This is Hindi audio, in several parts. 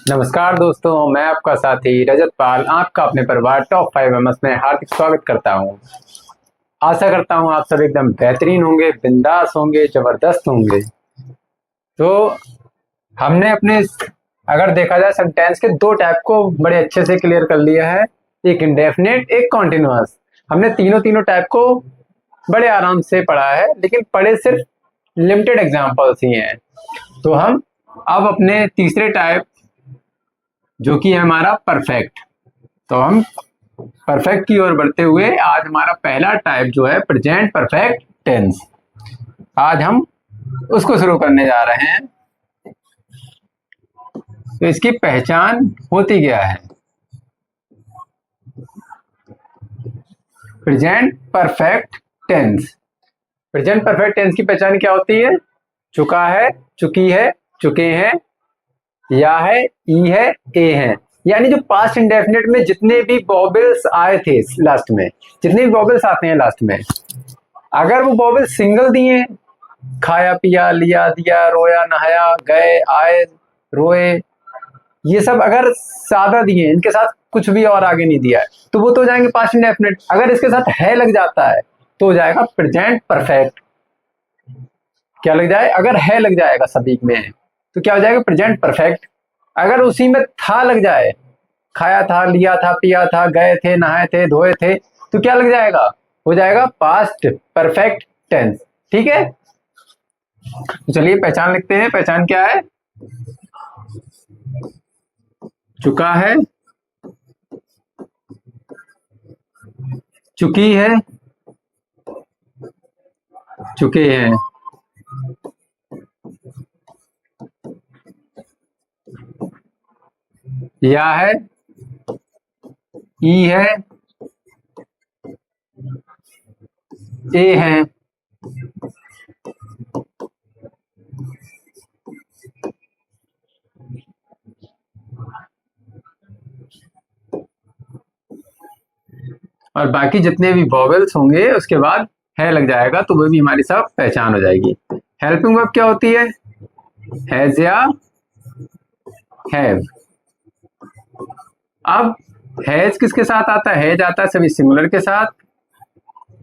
नमस्कार दोस्तों, मैं आपका साथी रजत पाल आपका अपने परिवार टॉप 5 में हार्दिक स्वागत करता हूं। आशा करता हूं आप सब एकदम बेहतरीन होंगे, बिंदास होंगे, जबरदस्त होंगे। तो हमने अपने अगर देखा जाए सेंटेंस के दो टाइप को बड़े अच्छे से क्लियर कर लिया है, एक इंडेफिनिट, एक कॉन्टिन्यूअस। हमने तीनों तीनों टाइप को बड़े आराम से पढ़ा है, लेकिन पढ़े सिर्फ लिमिटेड एग्जाम्पल्स ही हैं। तो हम अब अपने तीसरे टाइप जो कि है हमारा परफेक्ट, तो हम परफेक्ट की ओर बढ़ते हुए आज हमारा पहला टाइप जो है प्रेजेंट परफेक्ट टेंस, आज हम उसको शुरू करने जा रहे हैं। तो इसकी पहचान होती क्या है? Present perfect tense, present perfect tense की पहचान क्या होती है? चुका है, चुकी है, चुके हैं, या है, ई है, ए है। यानी जो पास्ट इंडेफिनिट में जितने भी वॉवेल्स आए थे लास्ट में, जितने भी वॉवेल्स आते हैं लास्ट में, अगर वो वॉवेल सिंगल दिए, खाया पिया, लिया दिया, रोया नहाया, गए आए, रोए, ये सब अगर सादा दिए, इनके साथ कुछ भी और आगे नहीं दिया है, तो वो तो हो जाएंगे पास्ट इंडेफिनिट। अगर इसके साथ है लग जाता है तो हो जाएगा प्रेजेंट परफेक्ट। क्या लग जाए? अगर है लग जाएगा सभी में तो क्या हो जाएगा? Present perfect. अगर उसी में था लग जाए, खाया था, लिया था, पिया था, गए थे, नहाए थे, धोए थे, तो क्या लग जाएगा? हो जाएगा पास्ट परफेक्ट टेंस। ठीक है, तो चलिए पहचान लिखते हैं। पहचान क्या है? चुका है, चुकी है, चुके हैं, या है, ई है, ए है, और बाकी जितने भी वॉवेल्स होंगे उसके बाद है लग जाएगा, तो वो भी हमारी सब पहचान हो जाएगी। हेल्पिंग वर्ब क्या होती है? हैज या हैव। अब हैज किसके साथ आता है? हैज आता है सभी सिंगुलर के साथ,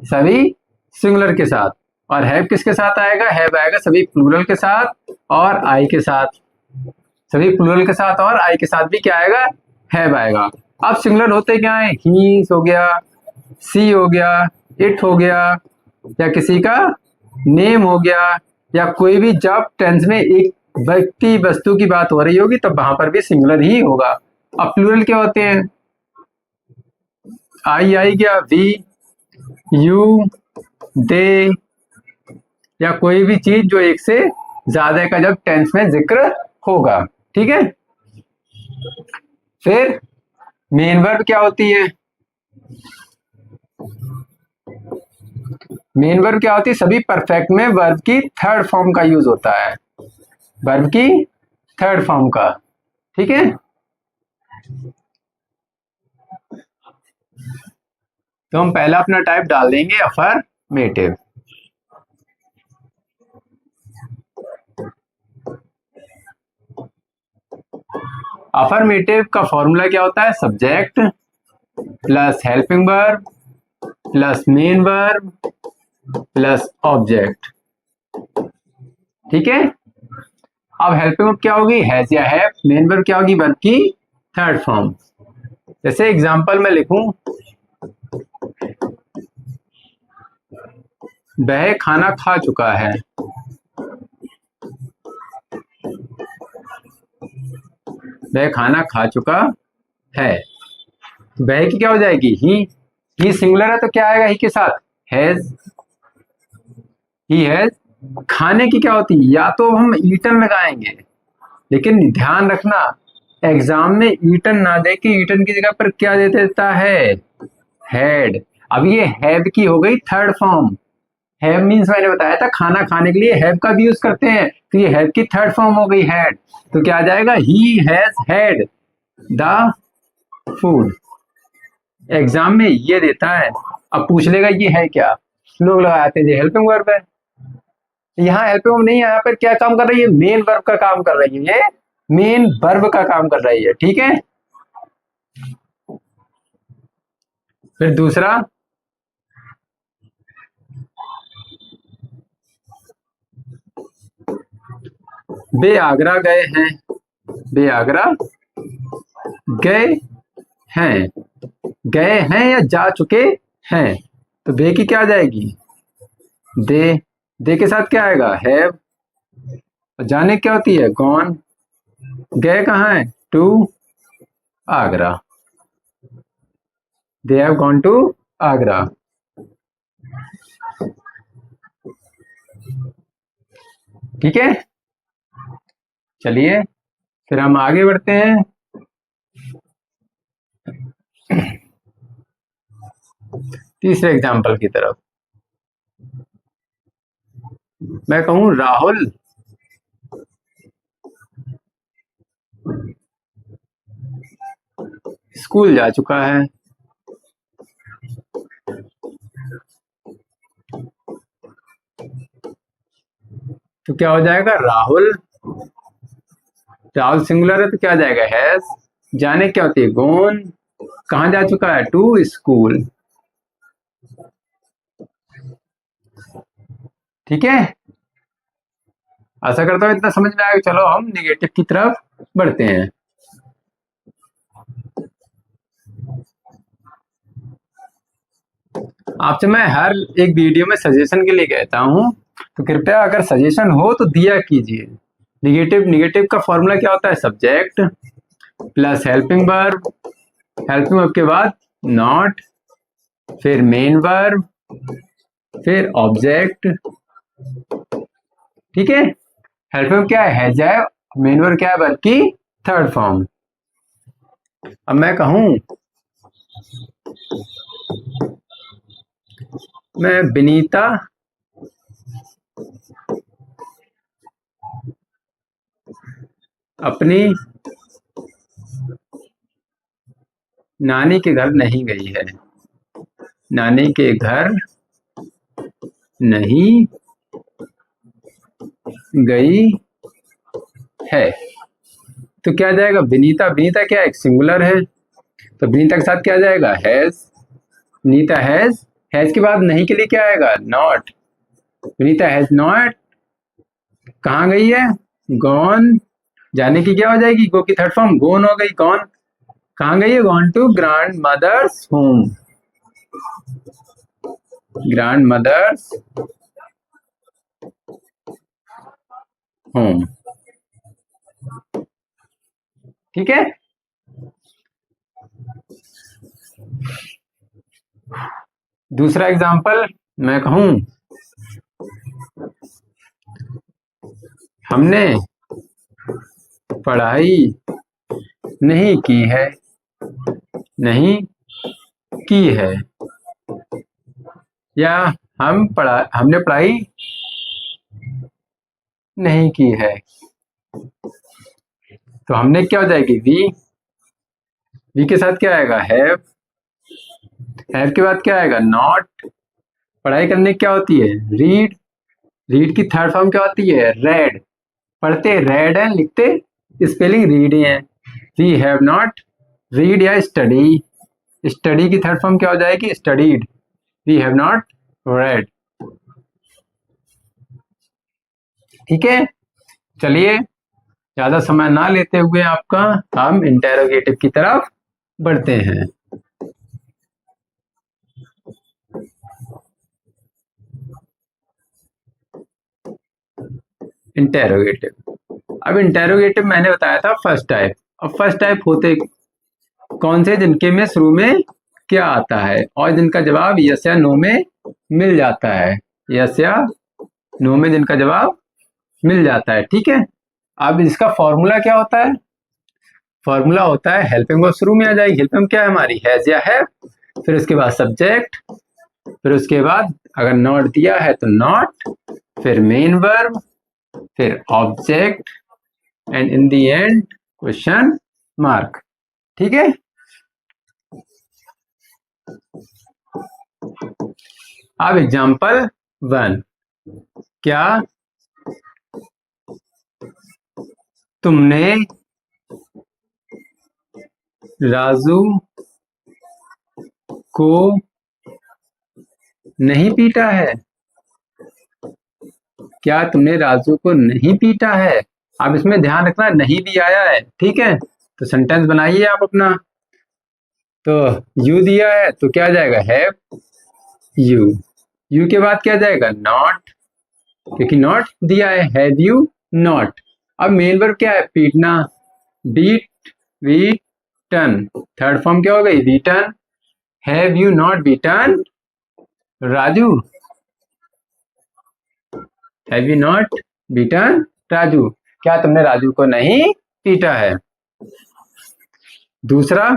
सभी सिंगुलर के साथ। और हैव किसके साथ आएगा? हैव आएगा सभी प्लूरल के साथ और आई के साथ, सभी प्लूरल के साथ और आई के साथ भी क्या आएगा? हैव आएगा। अब सिंगुलर होते क्या है? ही हो गया, सी हो गया, इट हो गया, या किसी का नेम हो गया, या कोई भी जब टेंस में एक व्यक्ति वस्तु की बात हो रही होगी तब वहां पर भी सिंगुलर ही होगा। अब प्लूरल क्या होते हैं? आई गया, वी, यू, दे, या कोई भी चीज जो एक से ज्यादा का जब टेंस में जिक्र होगा। ठीक है, फिर मेन वर्ब क्या होती है? मेन वर्ब क्या होती है? सभी परफेक्ट में वर्ब की थर्ड फॉर्म का यूज होता है, वर्ब की थर्ड फॉर्म का। ठीक है, तो हम पहला अपना टाइप डाल देंगे अफर्मेटिव। अफर्मेटिव का फॉर्मूला क्या होता है? Subject plus helping verb plus main verb plus object. ठीक है, अब हेल्पिंग वर्ब क्या होगी? हैज या हैव। मेन वर्ब क्या होगी? वर्ब की थर्ड फॉर्म। जैसे एग्जांपल में लिखूं, वह खाना खा चुका है। वह खाना खा चुका है, वह की क्या हो जाएगी? ही सिंगुलर है तो क्या आएगा ही के साथ? हैज। He has. खाने की क्या होती है? या तो हम ईटन लगाएंगे, लेकिन ध्यान रखना एग्जाम में ईटन ना दे के ईटन की जगह पर क्या दे देता है? हैड। अब ये हैव की हो गई थर्ड फॉर्म। हैव मीन्स मैंने बताया था खाना खाने के लिए हैव का भी यूज करते हैं, तो ये हैव की थर्ड फॉर्म हो गई हैड। तो क्या आ जाएगा? He has had the food. Exam में ये देता है, अब पूछ लेगा ये है क्या, लोग लगाते हैं ये हेल्पिंग वर्ब है। यहाँ हेल्पिंग वर्ब नहीं है, यहाँ पर क्या काम कर रही है? मेन वर्ब का काम कर रही है ये मेन वर्ब का काम कर रही है, ठीक है। फिर दूसरा, वे आगरा गए हैं, वे आगरा गए हैं, गए हैं या जा चुके हैं, तो वे की क्या आ जाएगी, दे के साथ क्या आएगा, हैव। जाने क्या होती है, गॉन। गए कहाँ है, to Agra, they have gone to Agra. ठीक है, चलिए फिर हम आगे बढ़ते हैं। तीसरे एग्जाम्पल की तरफ। मैं कहूं राहुल स्कूल जा चुका है, तो क्या हो जाएगा, राहुल, राहुल सिंगुलर है तो क्या आ जाएगा, हैज। जाने क्या होती है, गोन। कहाँ जा चुका है, टू स्कूल। ठीक है, आशा करता हूँ इतना समझ में आएगा। चलो हम निगेटिव की तरफ बढ़ते हैं। आपसे मैं हर एक वीडियो में सजेशन के लिए कहता हूँ, तो कृपया अगर सजेशन हो तो दिया कीजिए। निगेटिव का फॉर्मूला क्या होता है, subject plus helping verb, helping verb के बाद नॉट, फिर मेन वर्ब, फिर ऑब्जेक्ट। ठीक है, हेल्पिंग वर्ब क्या है, हैव, मेन वर्ब क्या है, वर्ब की थर्ड फॉर्म। अब मैं कहूं मैं विनीता अपनी नानी के घर नहीं गई है, नानी के घर नहीं गई है, तो क्या आ जाएगा, विनीता। विनीता क्या है, एक सिंगुलर है, तो विनीता के साथ क्या आ जाएगा, हैज। विनीता हैज के बाद नहीं के लिए क्या आएगा, नॉट। विनीता हैज नॉट कहाँ गई है, गॉन। जाने की क्या हो जाएगी, गो की थर्ड फॉर्म गोन हो गई, गॉन। कहाँ गई है, gone to grandmother's home, grandmother's home. ठीक है, दूसरा एग्जांपल मैं कहूं हमने पढ़ाई नहीं की है, नहीं की है, या हमने पढ़ाई नहीं की है, तो हमने क्या हो जाएगी, वी के साथ क्या आएगा, हैव। हैव के बाद क्या आएगा, नॉट। पढ़ाई करने की क्या होती है, रीड। रीड की थर्ड फॉर्म क्या होती है, रेड। पढ़ते रेड है, लिखते स्पेलिंग रीड है। वी हैव नॉट रीड या स्टडी। स्टडी की थर्ड फॉर्म क्या हो जाएगी, studied. We have not read. ठीक है, चलिए ज्यादा समय ना लेते हुए आपका हम इंटेरोगेटिव की तरफ बढ़ते हैं। इंटेरोगेटिव, अब इंटेरोगेटिव मैंने बताया था फर्स्ट टाइप। अब फर्स्ट टाइप होते कौन से, जिनके में शुरू में क्या आता है और जिनका जवाब यस या नो में मिल जाता है, यस या नो में जिनका जवाब मिल जाता है। ठीक है, अब इसका फॉर्मूला क्या होता है, फॉर्मूला होता है हेल्पिंग वर्ब शुरू में आ जाएगी। हेल्पिंग क्या है हमारी, हैज या हैव, फिर उसके बाद सब्जेक्ट, फिर उसके बाद अगर नॉट दिया है तो नॉट, फिर मेन वर्ब, फिर object, and in the end question mark. ठीक है, अब एग्जांपल 1, क्या तुमने राजू को नहीं पीटा है। क्या तुमने राजू को नहीं पीटा है। अब इसमें ध्यान रखना नहीं भी आया है, ठीक है। तो सेंटेंस बनाइए आप अपना। तो यू दिया है तो क्या जाएगा, हैव यू। यू के बाद क्या जाएगा, नॉट, क्योंकि नॉट दिया है, हैव यू नॉट। अब मेन वर्ब क्या है, पीटना, बीट बीटन। थर्ड फॉर्म क्या हो गई, beaten. Have you not beaten Raju, have you not beaten Raju. क्या तुमने राजू को नहीं पीटा है। दूसरा,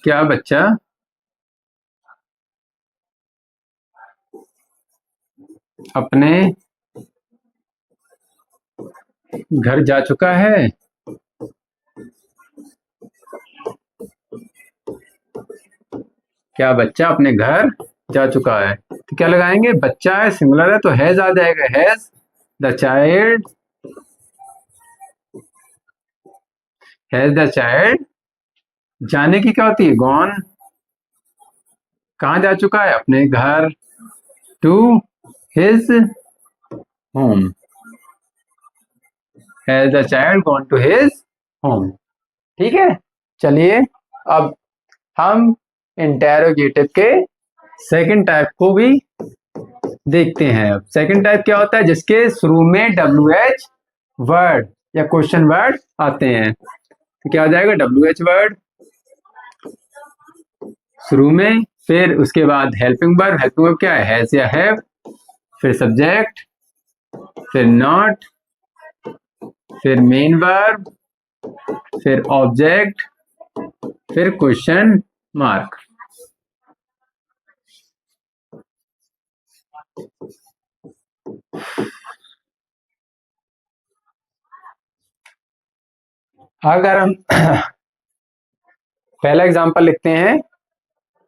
क्या बच्चा अपने घर जा चुका है। क्या बच्चा अपने घर जा चुका है। तो क्या लगाएंगे, बच्चा है, सिंगुलर है तो हैज आ जाएगा, has the child, has the child. जाने की क्या होती है, गॉन। कहाँ जा चुका है, अपने घर, to his home, has the child gone to his home. ठीक है, चलिए अब हम इंटेरोगेटिव के सेकंड टाइप को भी देखते हैं। अब सेकंड टाइप क्या होता है, जिसके शुरू में WH वर्ड या क्वेश्चन वर्ड आते हैं। तो क्या आ जाएगा, WH वर्ड शुरू में, फिर उसके बाद हेल्पिंग वर्ब। हेल्पिंग वर्ब क्या है, हैज या हैव, फिर सब्जेक्ट, फिर नॉट, फिर मेन वर्ब, फिर ऑब्जेक्ट, फिर क्वेश्चन मार्क। अगर हम पहला एग्जांपल लिखते हैं,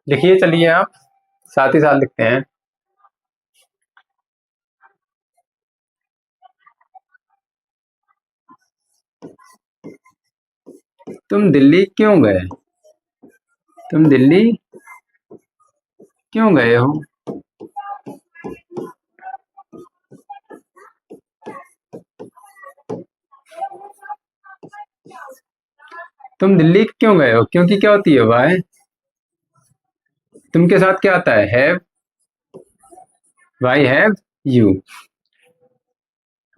लिखिए, चलिए आप साथ ही साथ लिखते हैं। तुम दिल्ली क्यों गए, तुम दिल्ली क्यों गए हो। तुम दिल्ली क्यों गए हो, क्योंकि क्या होती है, वाई। तुम के साथ क्या आता है, हैव, वाई हैव यू।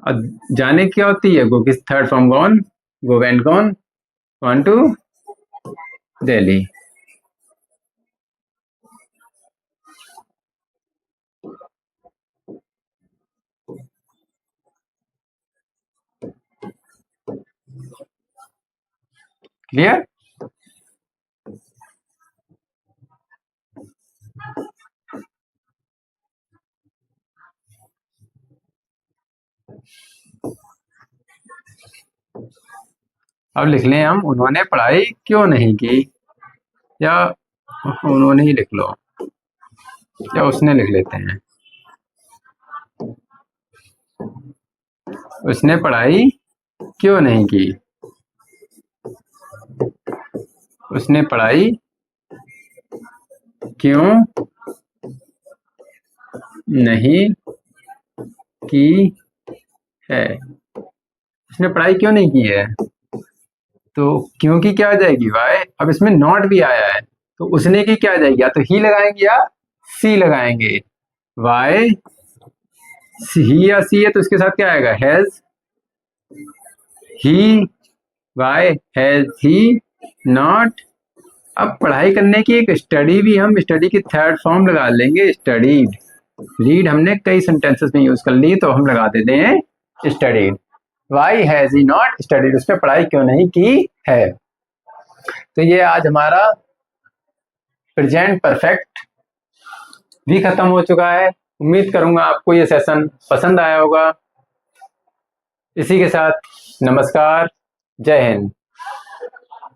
और जाने की क्या होती है, गो की third form gone, go went gone, gone to Delhi. Clear. अब लिख लें हम, उन्होंने पढ़ाई क्यों नहीं की, या उन्होंने ही लिख लो, या उसने लिख लेते हैं। उसने पढ़ाई क्यों नहीं की, उसने पढ़ाई क्यों नहीं की है। उसने पढ़ाई क्यों नहीं की है, तो क्योंकि क्या आ जाएगी, वाई। अब इसमें नॉट भी आया है तो उसने की क्या आ जाएगी, या तो ही लगाएंगे या सी लगाएंगे। वाई ही या सी है तो इसके साथ क्या आएगा, has he, why has he not. अब पढ़ाई करने की एक स्टडी भी, हम स्टडी की थर्ड फॉर्म लगा लेंगे, स्टडीड। रीड हमने कई सेंटेंसेस में यूज कर ली तो हम लगा देते हैं studied. Why has he not studied, उसने पढ़ाई क्यों नहीं की है। तो ये आज हमारा प्रेजेंट परफेक्ट भी खत्म हो चुका है। उम्मीद करूंगा आपको ये सेशन पसंद आया होगा। इसी के साथ नमस्कार, जय हिंद।